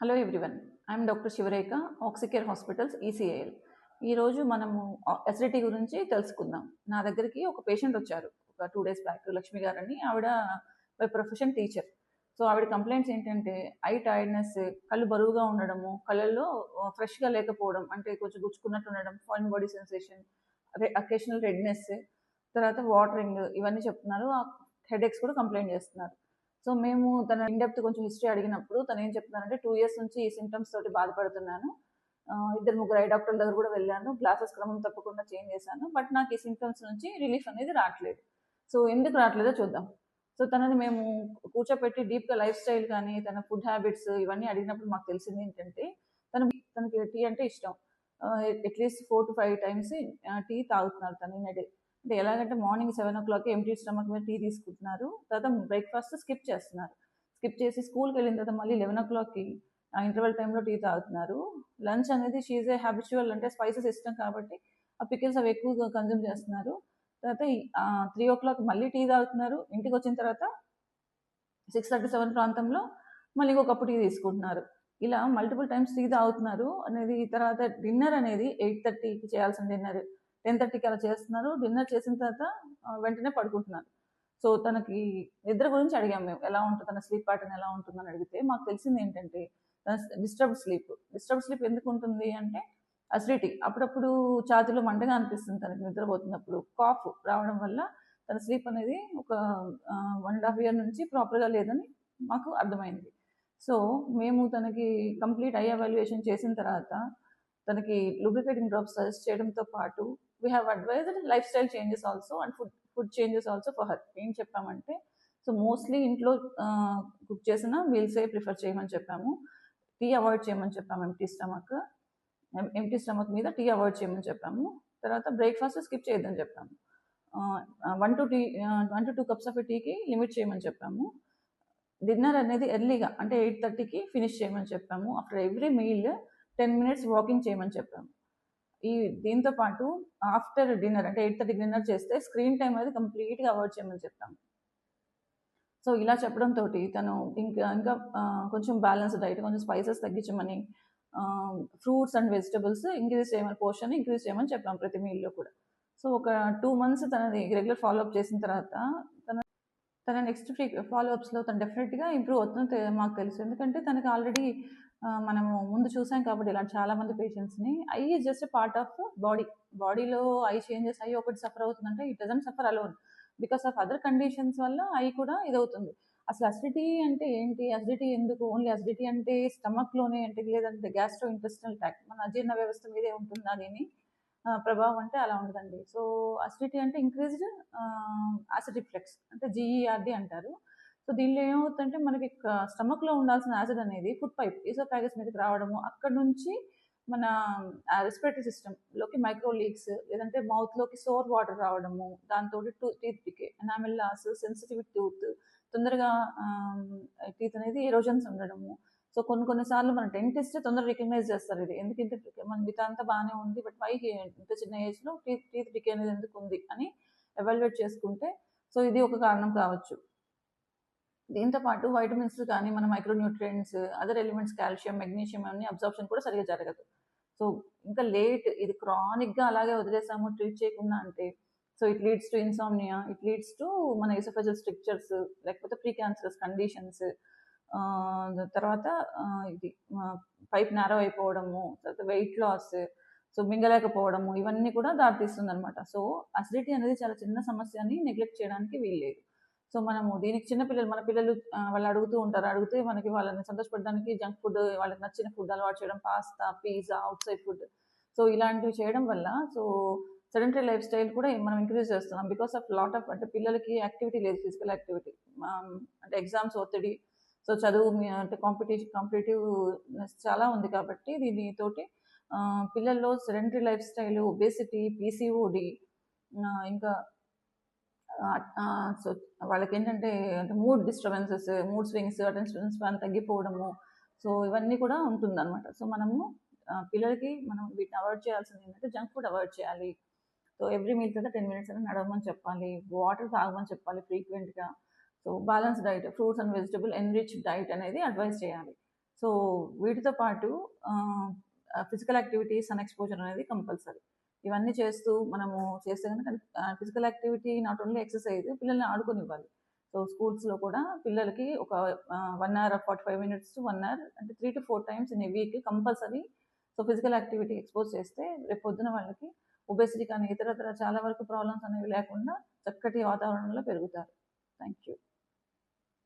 Hello everyone, I'm doctor Shivarekha, Oxycare hospitals ECIL. ఈరోజు మనము acidity గురించి తెలుసుకుందాం. నా దగ్గరికి ఒక పేషెంట్ వచ్చారు ఒక 2 days బ్యాక్, లక్ష్మి గారని. ఆవిడ బై ప్రొఫెషన్ టీచర్. సో ఆవిడ కంప్లైంట్స్ ఏంటంటే ఐ టైర్డ్నెస్, కళ్ళు బరువుగా ఉండడము, కళ్ళల్లో ఫ్రెష్గా లేకపోవడం, అంటే కొంచెం గుచ్చుకున్నట్టు ఉండడం, foreign body sensation, occasional redness, తర్వాత వాటరింగ్, ఇవన్నీ చెప్తున్నారు. హెడేక్స్ కూడా కంప్లైంట్ చేస్తున్నారు. సో మేము తన ఇన్డెప్త్ కొంచెం హిస్టరీ అడిగినప్పుడు తను ఏం చెప్తున్నారంటే 2 years నుంచి ఈ సింటమ్స్ తోటి బాధపడుతున్నాను. 2-3 ఐ డాక్టర్ల దగ్గర కూడా వెళ్ళాను, గ్లాసెస్ క్రమం తప్పకుండా చేంజ్ చేశాను, బట్ నాకు ఈ సింటమ్స్ నుంచి రిలీఫ్ అనేది రావట్లేదు. సో ఎందుకు రావట్లేదో చూద్దాం. సో తనని మేము కూర్చోపెట్టి డీప్గా లైఫ్ స్టైల్ కానీ తన ఫుడ్ హ్యాబిట్స్ ఇవన్నీ అడిగినప్పుడు మాకు తెలిసింది ఏంటంటే తనకి టీ అంటే ఇష్టం. అట్లీస్ట్ 4 to 5 times టీ తాగుతున్నారు తను ఇన్ డే. అంటే ఎలాగంటే మార్నింగ్ 7 o'clock ఎంటీ స్టమక్ మీద టీ తీసుకుంటున్నారు, తర్వాత బ్రేక్ఫాస్ట్ స్కిప్ చేస్తున్నారు. స్కిప్ చేసి స్కూల్కి వెళ్ళిన తర్వాత మళ్ళీ 11 o'clockకి ఇంటర్వెల్ టైంలో టీ తాగుతున్నారు. లంచ్ అనేది షీజ్ ఏ హ్యాబిచువల్, అంటే స్పైసెస్ ఇష్టం కాబట్టి ఆ పికిల్స్ అవి ఎక్కువగా కన్జ్యూమ్ చేస్తున్నారు. తర్వాత 3 o'clock మళ్ళీ టీ తాగుతున్నారు. ఇంటికి వచ్చిన తర్వాత 6:37 ప్రాంతంలో మళ్ళీ ఇంకొక కప్పు టీ తీసుకుంటున్నారు. ఇలా మల్టిపుల్ టైమ్స్ టీ తాగుతున్నారు అనేది. తర్వాత డిన్నర్ అనేది 8:30కి చేయాల్సిన డిన్నర్ 10:30కి అలా చేస్తున్నారు. డిన్నర్ చేసిన తర్వాత వెంటనే పడుకుంటున్నారు. సో తనకి నిద్ర గురించి అడిగాము మేము, ఎలా ఉంటుంది తన స్లీప్ ప్యాటర్న్ ఎలా ఉంటుందని అడిగితే మాకు తెలిసింది ఏంటంటే తన డిస్టర్బ్డ్ స్లీప్ ఎందుకు ఉంటుంది అంటే అసిడిటీ. అప్పుడప్పుడు ఛాతీలో మంటగా అనిపిస్తుంది తనకి నిద్రపోతున్నప్పుడు. కాఫ్ రావడం వల్ల తన స్లీప్ అనేది ఒక 1.5 year నుంచి ప్రాపర్గా లేదని మాకు అర్థమైంది. సో మేము తనకి కంప్లీట్ ఐ ఎవాల్యుయేషన్ చేసిన తర్వాత తనకి లూబ్రికేటింగ్ డ్రాప్స్ సజెస్ట్ చేయడంతో పాటు we have advised life style changes also and food changes also for her. ఏం చెప్పామంటే, సో మోస్ట్లీ ఇంట్లో కుక్ చేసిన మీల్సే ప్రిఫర్ చేయమని చెప్పాము. టీ అవాయిడ్ చేయమని చెప్పాము. ఎంటీ స్టమక్ మీద టీ అవాయిడ్ చేయమని చెప్పాము. తర్వాత బ్రేక్ఫాస్ట్ స్కిప్ చేయొద్దని చెప్పాము. 1 to 2 cups ఆఫ్ టీకి లిమిట్ చేయమని చెప్పాము. డిన్నర్ అనేది ఎర్లీగా అంటే 8:30కి ఫినిష్ చేయమని చెప్పాము. After every meal 10 minutes walking చేయమని చెప్పాము. దీంతో పాటు ఆఫ్టర్ డిన్నర్ అంటే 8:30కి డిన్నర్ చేస్తే స్క్రీన్ టైం అనేది కంప్లీట్గా అవాయిడ్ చేయమని చెప్పాము. సో ఇలా చెప్పడంతో తను ఇంకా కొంచెం బ్యాలెన్స్ డైట్, కొంచెం స్పైసెస్ తగ్గించమని, ఫ్రూట్స్ అండ్ వెజిటబుల్స్ ఇంక్రీజ్ చేయమని, పోర్షన్ ఇంక్రీజ్ చేయమని చెప్పాము ప్రతి మీల్లో కూడా. సో ఒక 2 months తనది రెగ్యులర్ ఫాలోఅప్ చేసిన తర్వాత తన నెక్స్ట్ ఫాలోఅప్స్లో తను డెఫినెట్గా ఇంప్రూవ్ అవుతుందని మాకు తెలుసు. ఎందుకంటే తనకి ఆల్రెడీ మనము ముందు చూసాం కాబట్టి ఇలాంటి చాలామంది పేషెంట్స్ని. Eye is just a part of బాడీలో ఐ చేంజెస్, ఐ ఒకటి సఫర్ అవుతుందంటే it doesn't suffer alone, because of other conditions వల్ల ఐ కూడా ఇదవుతుంది. అసలు అసిడిటీ అంటే ఏంటి, అసిడిటీ ఎందుకు, ఓన్లీ అసిడిటీ అంటే స్టమక్లోనే అంటే, లేదంటే గ్యాస్ట్రో ఇంటెస్టినల్ ట్రాక్ట్ మన అజీర్ణ వ్యవస్థ మీదే ఉంటుందా దీని ప్రభావం అంటే అలా ఉండదండి. సో అసిడిటీ అంటే ఇంక్రీజ్డ్ యాసిడ్ రిఫ్లెక్స్, అంటే జీఈఆర్డి అంటారు. సో దీనిలో ఏమవుతుందంటే మనకి స్టమక్లో ఉండాల్సిన యాసిడ్ అనేది ఫుడ్ పైప్ ఈసోఫాగస్ మీదకి రావడము, అక్కడ నుంచి మన రెస్పిరేటరీ సిస్టంలోకి మైక్రో లీక్స్, లేదంటే మౌత్లోకి సోర్ వాటర్ రావడము, దాంతో teeth decay, enamel loss, sensitive tooth, తొందరగా టీత్ అనేది ఎరోజన్స్ ఉండడము. సో కొన్నిసార్లు మన డెంటిస్ట్ తొందరగా రికగ్నైజ్ చేస్తారు ఇది ఎందుకంటే మన మిగతా అంతా బాగానే ఉంది, బట్ వై ఇంత చిన్న ఏజ్లో టీత్ డికే అనేది ఎందుకు ఉంది అని ఎవాల్యుయేట్ చేసుకుంటే సో ఇది ఒక కారణం కావచ్చు. దీంతో పాటు వైటమిన్స్ కానీ మన micronutrients, other elements, calcium, magnesium అన్ని అబ్జార్ప్షన్ కూడా సరిగా జరగదు. సో ఇంకా లేట్ ఇది క్రానిక్గా అలాగే వదిలేసాము ట్రీట్ చేయకుండా అంటే, so it leads to insomnia, it leads to మన ఈసోఫేజియల్ స్ట్రిక్చర్స్, లేకపోతే ప్రీ క్యాన్సరస్ కండిషన్స్, తర్వాత ఇది పైప్ నారో అయిపోవడము, తర్వాత వెయిట్ లాస్, సో మింగలేకపోవడము, ఇవన్నీ కూడా దారితీస్తుంది అనమాట. సో అసిడిటీ అనేది చాలా చిన్న సమస్య అని నెగ్లెక్ట్ చేయడానికి వీల్లేదు. సో మనము దీనికి చిన్నపిల్లలు, మన పిల్లలు వాళ్ళు అడిగితే మనకి వాళ్ళని సంతోషపడడానికి జంక్ ఫుడ్, వాళ్ళకి నచ్చిన ఫుడ్ అలవాటు చేయడం, pasta, pizza, out side food, so ఇలాంటివి చేయడం వల్ల సో సెడెంటరీ లైఫ్ స్టైల్ కూడా మనం ఇంక్రీజ్ చేస్తున్నాం. బికాస్ ఆఫ్ లాట్ ఆఫ్ అంటే పిల్లలకి యాక్టివిటీ లేదు, ఫిజికల్ యాక్టివిటీ, అంటే ఎగ్జామ్స్ ఒత్తిడి, సో చదువు అంటే కాంపిటేటివ్నెస్ చాలా ఉంది కాబట్టి దీనితోటి పిల్లల్లో sedentary lifestyle, obesity, PCOD, ఇంకా సో వాళ్ళకి ఏంటంటే mood disturbances, mood swings, attention span తగ్గిపోవడము, సో ఇవన్నీ కూడా ఉంటుందన్నమాట. సో మనము పిల్లలకి మనం వీటిని అవాయిడ్ చేయాల్సింది ఏంటంటే జంక్ ఫుడ్ అవాయిడ్ చేయాలి. సో ఎవ్రీ మీల్ తర్వాత 10 minutes అయినా నడవమని చెప్పాలి, వాటర్ తాగమని చెప్పాలి ఫ్రీక్వెంట్గా. So balance diet, fruits and vegetable enrich diet అనేది అడ్వైస్ చేయాలి. సో వీటితో పాటు ఫిజికల్ యాక్టివిటీ, సన్ ఎక్స్పోజర్ అనేది కంపల్సరీ. ఇవన్నీ చేస్తూ మనము చేస్తే కనుక physical activity not only exercise, పిల్లల్ని ఆడుకోనివ్వాలి. సో స్కూల్స్లో కూడా పిల్లలకి ఒక 1 అవర్ 45 మినిట్స్ టు 1 అవర్ అంటే 3 to 4 times in a week compulsory. So physical activity expose చేస్తే రేపు పొద్దున వాళ్ళకి ఒబెసిటీ కానీ ఇతరత్ర చాలా వరకు ప్రాబ్లమ్స్ అనేవి లేకుండా చక్కటి వాతావరణంలో పెరుగుతారు. Thank you.